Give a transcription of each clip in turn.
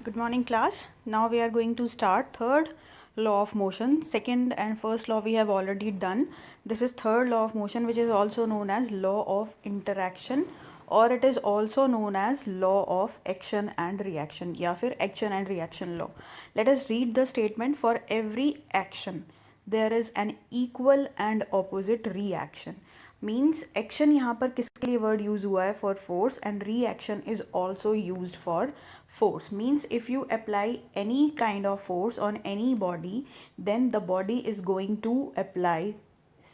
Good morning class. Now we are going to start third law of motion. Second and first law we have already done. This is third law of motion, which is also known as law of interaction, or it is also known as law of action and reaction या फिर action and reaction law. Let us read the statement. For every action there is an equal and opposite reaction. Means action यहाँ पर किसके लिए word use हुआ है? For force. And reaction is also use for force. Means if you apply any kind of force on any body, then the body is going to apply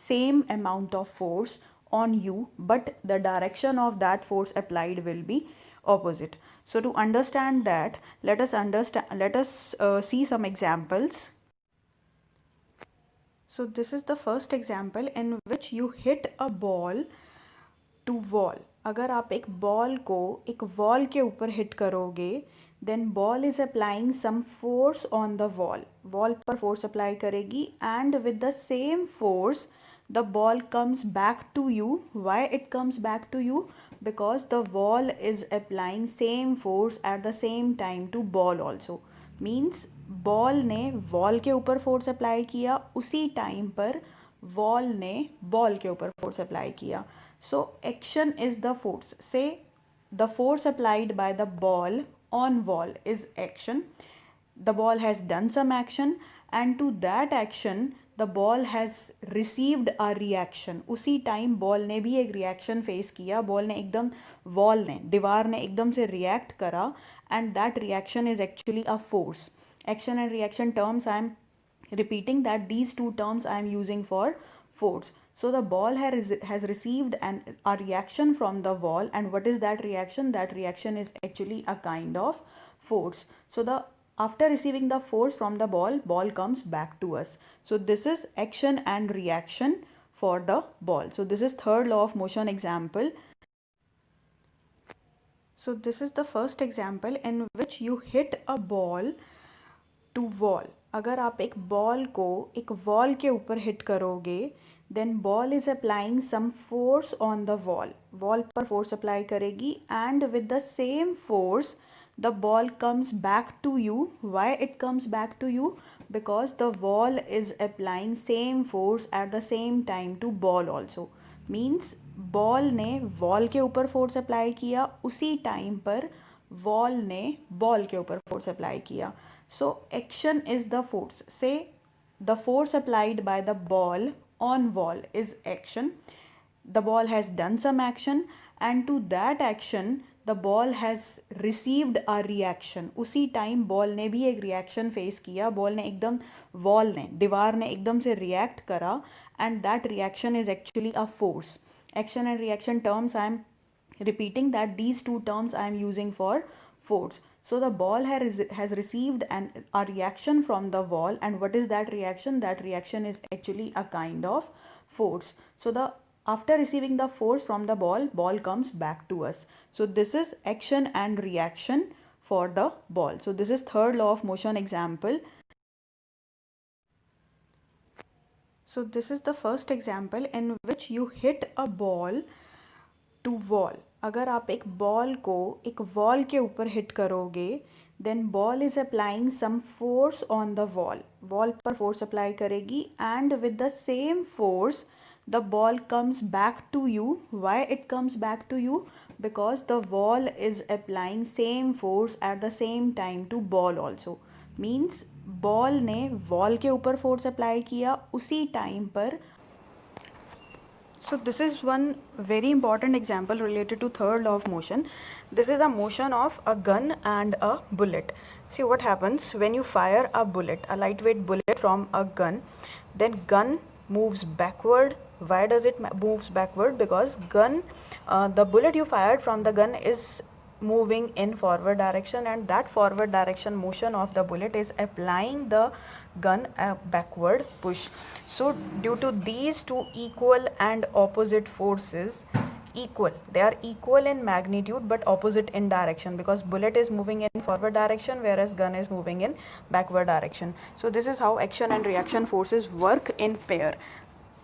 same amount of force on you, but the direction of that force applied will be opposite. So to understand that, let us see some examples. So this is the first example in which you hit a ball to wall. अगर आप एक ball को एक wall के ऊपर hit करोगे, then ball is applying some force on the wall. Wall पर force apply करेगी and with the same force the ball comes back to you. Why it comes back to you? Because the wall is applying same force at the same time to ball also. Means ball ने wall के ऊपर force apply किया, उसी time पर wall ने ball के ऊपर force apply किया. So action is the force. Say the force applied by the ball on wall is action. The ball has done some action and to that action the ball has received a reaction. उसी time ball ने भी एक reaction face किया. Ball ने एकदम दीवार ने एकदम से रिएक्ट करा and that reaction is actually a force. Action and reaction terms, I am repeating that these two terms I am using for force. So the ball has received a reaction from the wall, and what is that reaction? That reaction is actually a kind of force. So after receiving the force from the ball comes back to us. So this is action and reaction for the ball. So this is third law of motion example. So this is the first example in which you hit a ball to wall. अगर आप एक ball को एक wall के ऊपर hit करोगे, then ball is applying some force on the wall. Wall पर force apply करेगी and with the same force the ball comes back to you. Why it comes back to you? Because the wall is applying same force at the same time to ball also. Means ball ने wall के ऊपर force apply किया, उसी time पर wall ने ball के ऊपर force apply किया. So action is the force. Say the force applied by the ball on wall is action. The ball has done some action and to that action the ball has received a reaction. उसी time ball ने भी एक reaction face किया. Ball ने एकदम दीवार ने एकदम से रिएक्ट करा and that reaction is actually a force. Action and reaction terms, I am repeating that these two terms I am using for force. So the ball has received a reaction from the wall, and what is that reaction? That reaction is actually a kind of force. So after receiving the force from the ball comes back to us. So this is action and reaction for the ball. So this is third law of motion example. So this is the first example in which you hit a ball to wall. अगर आप एक ball को एक wall के ऊपर hit करोगे, then ball is applying some force on the wall. Wall पर force apply करेगी and with the same force the ball comes back to you. Why it comes back to you? Because the wall is applying same force at the same time to ball also. Means ball ने wall के ऊपर force apply किया, उसी time पर. So this is one very important example related to third law of motion. This is a motion of a gun and a bullet. See what happens when you fire a bullet, a lightweight bullet from a gun. Then gun moves backward. Why does it moves backward? Because the bullet you fired from the gun is moving in forward direction, and that forward direction motion of the bullet is applying the gun a backward push. So due to these two equal and opposite forces, they are equal in magnitude but opposite in direction, because bullet is moving in forward direction whereas gun is moving in backward direction. So this is how action and reaction forces work in pair.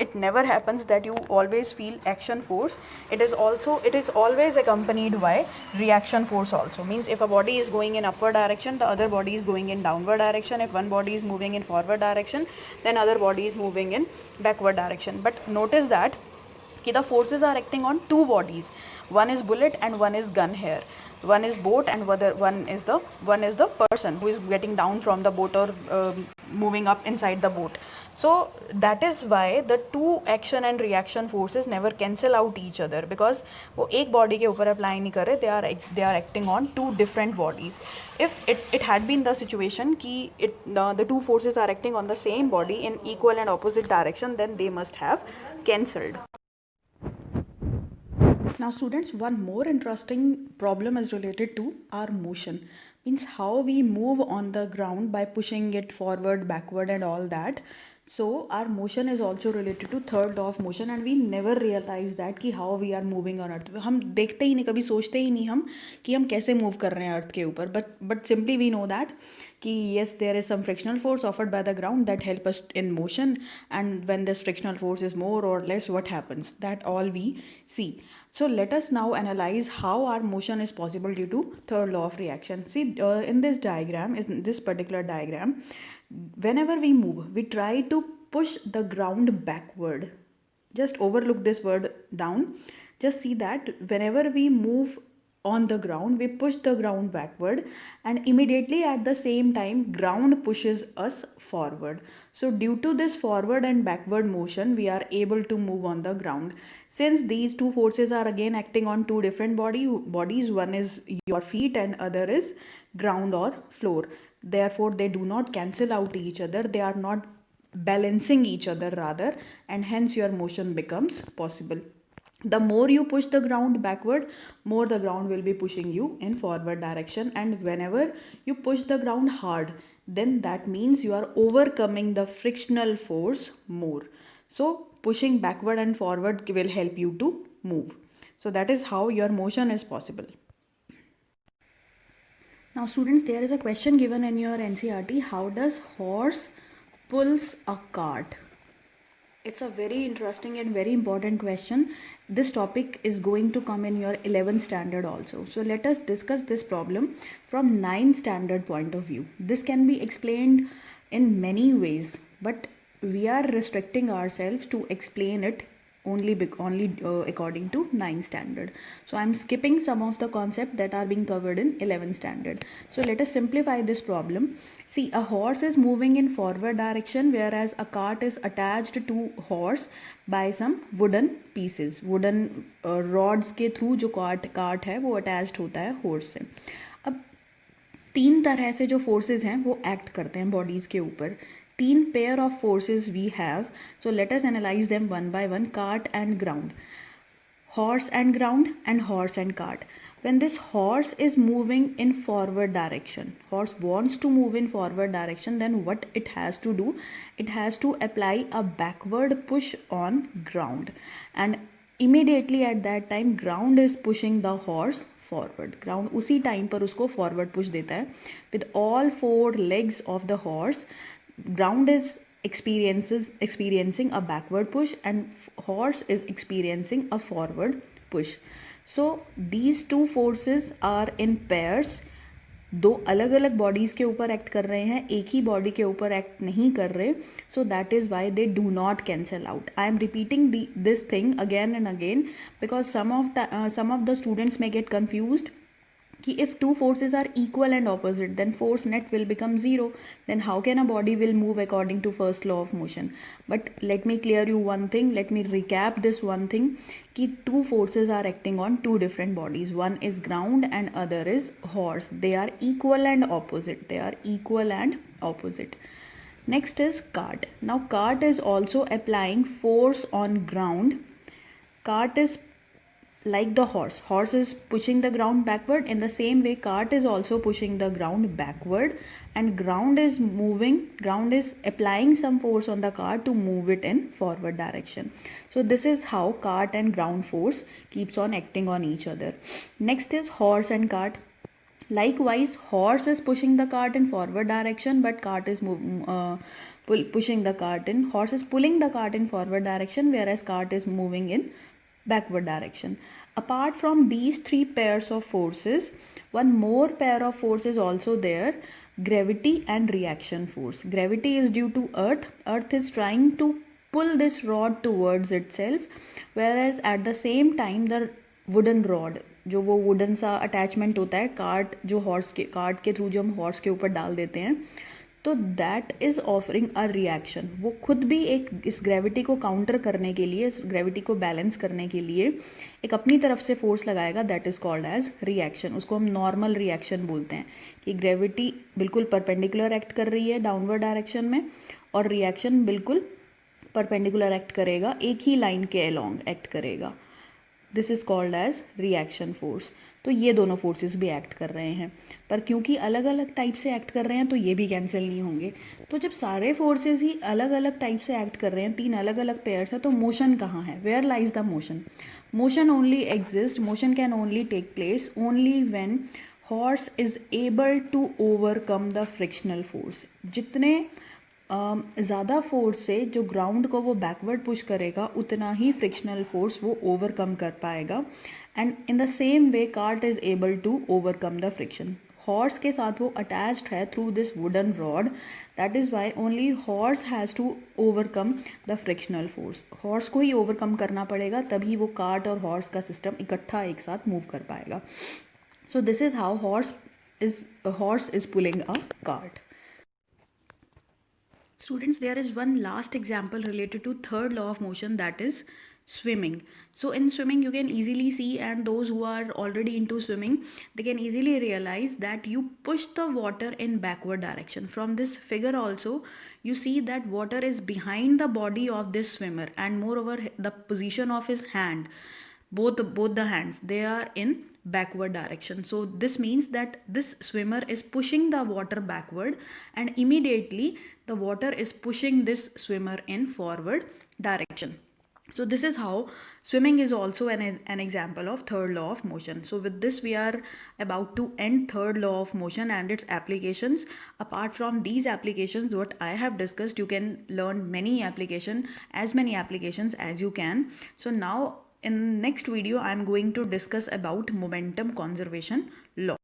it never happens that you always feel action force. It is always accompanied by reaction force also. Means if a body is going in upward direction, the other body is going in downward direction. If one body is moving in forward direction, then other body is moving in backward direction. But notice that the forces are acting on two bodies. One is bullet and one is gun here. One is boat and one is the person who is getting down from the boat or moving up inside the boat. So that is why the two action and reaction forces never cancel out each other, because वो एक body के ऊपर apply नहीं कर रहे, they are acting on two different bodies. If it had been the situation कि the two forces are acting on the same body in equal and opposite direction, then they must have cancelled. Now students, one more interesting problem is related to our motion. Means how we move on the ground by pushing it forward, backward and all that. So our motion is also related to third law of motion, and we never realize that कि how we are moving on earth. हम देखते ही नहीं, कभी सोचते ही नहीं हम कि हम कैसे move कर रहे हैं earth के ऊपर. But simply we know that कि yes, there is some frictional force offered by the ground that help us in motion, and when this frictional force is more or less, what happens? That all we see. So let us now analyze how our motion is possible due to third law of reaction. See, in this diagram, in this particular diagram, whenever we move, we try to push the ground backward. Just overlook this word down. Just see that whenever we move on the ground, we push the ground backward, and immediately at the same time ground pushes us forward. So due to this forward and backward motion, we are able to move on the ground. Since these two forces are again acting on two different bodies, one is your feet and other is ground or floor. Therefore they do not cancel out each other, they are not balancing each other rather, and hence your motion becomes possible. The more you push the ground backward, more the ground will be pushing you in forward direction, and whenever you push the ground hard, then that means you are overcoming the frictional force more. So pushing backward and forward will help you to move. So that is how your motion is possible. Now students, there is a question given in your NCERT. How does horse pulls a cart? It's a very interesting and very important question. This topic is going to come in your 11th standard also. So let us discuss this problem from 9th standard point of view. This can be explained in many ways, but we are restricting ourselves to explain it only according to 9th standard. So I'm skipping some of the concepts that are being covered in 11th standard. So let us simplify this problem. See, a horse is moving in forward direction, whereas a cart is attached to horse by some wooden pieces. Wooden rods के through जो cart है वो attached होता है horse से. अब तीन तरह से जो forces हैं वो act करते हैं bodies के ऊपर. तीन pair of forces we have. So let us analyze them one by one. Cart and ground, horse and ground, and horse and cart. When this horse is moving in forward direction, horse wants to move in forward direction, then what it has to do? It has to apply a backward push on ground, and immediately at that time ground is pushing the horse forward. Ground उसी time पर उसको forward push देता है. With all four legs of the horse, ground is experiencing a backward push and horse is experiencing a forward push. So these two forces are in pairs. दो अलग अलग bodies के ऊपर act कर रहे हैं, एक ही body के ऊपर act नहीं कर रहे. So that is why they do not cancel out. I am repeating this thing again and again because some of the students may get confused. If two forces are equal and opposite, then force net will become zero. Then how can a body will move according to first law of motion? But let me clear you one thing. Let me recap this one thing. Two forces are acting on two different bodies. One is ground and other is horse. They are equal and opposite. Next is cart. Now cart is also applying force on ground. Cart is like the horse is pushing the ground backward. In the same way, cart is also pushing the ground backward, and ground is applying some force on the cart to move it in forward direction. So this is how cart and ground force keeps on acting on each other. Next is horse and cart. Likewise, horse is pushing the cart in forward direction, but cart is pushing the cart in. Horse is pulling the cart in forward direction, whereas cart is moving in backward direction. Apart from these three pairs of forces, one more pair of force is also there, gravity and reaction force. Gravity is due to earth. Earth is trying to pull this rod towards itself, whereas at the same time the wooden rod, जो वो wooden सा attachment होता है cart, जो horse के cart के through जो हम हॉर्स के ऊपर डाल देते हैं, तो that is offering a reaction. वो खुद भी एक इस ग्रेविटी को काउंटर करने के लिए, इस ग्रेविटी को बैलेंस करने के लिए एक अपनी तरफ से फोर्स लगाएगा. That is called as reaction. उसको हम नॉर्मल रिएक्शन बोलते हैं कि ग्रेविटी बिल्कुल परपेंडिकुलर एक्ट कर रही है डाउनवर्ड डायरेक्शन में, और रिएक्शन बिल्कुल परपेंडिकुलर एक्ट करेगा, एक ही लाइन के अलोंग एक्ट करेगा. This is called as reaction force. तो ये दोनों फोर्सेस भी एक्ट कर रहे हैं, पर क्योंकि अलग अलग टाइप से एक्ट कर रहे हैं तो ये भी कैंसिल नहीं होंगे. तो जब सारे फोर्सेस ही अलग अलग टाइप से एक्ट कर रहे हैं, तीन अलग अलग पेयर्स है, तो मोशन कहाँ है? Where lies the motion? Motion only exist, motion can only take place only when horse is able to overcome the frictional force. जितने ज़्यादा फोर्स से जो ग्राउंड को वो बैकवर्ड पुश करेगा, उतना ही फ्रिक्शनल फोर्स वो ओवरकम कर पाएगा. And in the same way cart is able to overcome the friction. Horse के साथ वो अटैच्ड है through this wooden rod. That is why only horse has to overcome the frictional force. Horse को ही overcome करना पड़ेगा, तभी वो कार्ट और हॉर्स का सिस्टम इकट्ठा एक साथ मूव कर पाएगा. So this is how horse is pulling a cart. Students, there is one last example related to third law of motion, that is swimming. So in swimming you can easily see, and those who are already into swimming, they can easily realize that you push the water in backward direction. From this figure also you see that water is behind the body of this swimmer, and moreover the position of his hand, both the hands, they are in backward direction. So this means that this swimmer is pushing the water backward, and immediately the water is pushing this swimmer in forward direction. So this is how swimming is also an example of third law of motion. So with this we are about to end third law of motion and its applications. Apart from these applications what I have discussed, you can learn as many applications as you can. So now in next video I am going to discuss about momentum conservation law.